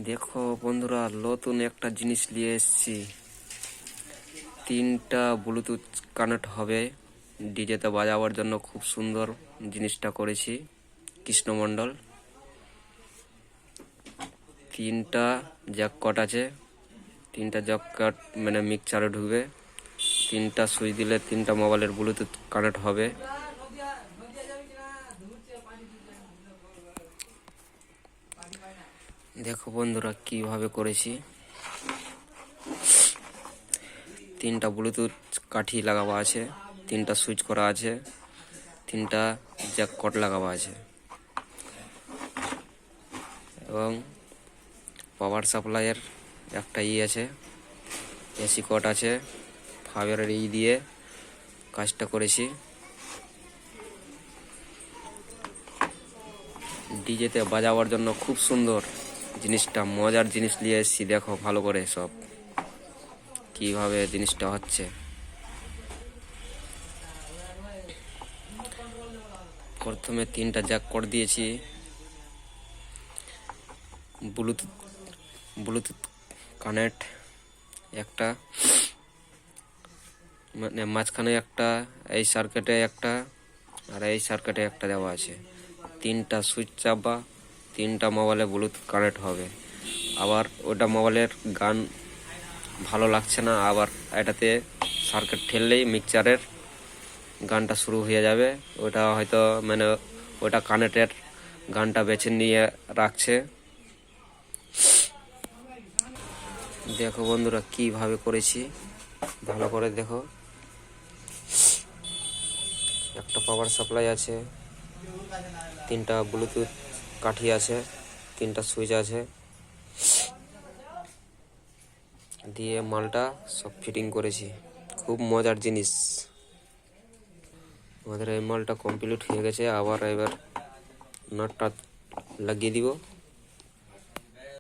দেখো বন্ধুরা, নতুন একটা জিনিস নিয়ে এসেছি। 3টা ব্লুটুথ কানেক্ট হবে ডিজেতে বাজাবার জন্য। খুব সুন্দর জিনিসটা করেছি কৃষ্ণমণ্ডল। 3টা জ্যাক কট আছে, 3টা জ্যাক কট মানে মিক্সচারে ঢুকবে। 3টা সুইচ দিলে 3টা মোবাইলের ব্লুটুথ কানেক্ট হবে। দেখো বন্ধুরা কিভাবে করেছি। 3টা ব্লুটুথ কাঠি লাগাবা আছে, 3টা সুইচ করা আছে, 3টা জ্যাক কট লাগাবা আছে এবং পাওয়ার সাপ্লাইয়ের একটা আছে, এসি কট আছে। ফাইবারের দিয়ে কাজটা করেছি। ডিজেতে বাজাবার জন্য খুব সুন্দর জিনিসটা, মজার জিনিস নিয়ে এসেছি। দেখো ভালো করে সব কিভাবে জিনিসটা হচ্ছে। প্রথমে 3টা জ্যাক কট দিয়েছি, ব্লুটুথ কানেক্ট একটা, মানে মাঝখানে একটা, এই সার্কিটে একটা আর এই সার্কিটে একটা দেওয়া আছে। 3টা সুইচ চাপবা, 3টা মোবাইলে ব্লুটুথ কানেক্ট হবে। আবার ওটা মোবাইলের গান ভালো লাগছে না, আবার এটাতে সার্কিট ঠেললেই মিক্সচারের গানটা শুরু হয়ে যাবে। ওটা হয়তো মানে ওটা কানেক্টের গানটা বেছে নিয়ে রাখছে। দেখো বন্ধুরা কিভাবে করেছি, ভালো করে দেখো। একটা পাওয়ার সাপ্লাই আছে, 3টা ব্লুটুথ কাঠি আছে, 3টা সুইচ আছে, দিয়ে মালটা সব ফিটিং করেছি। খুব মজার জিনিস। আমাদের এই মালটা কমপ্লিট হয়ে গেছে। এবার নাটটা লাগিয়ে দিব।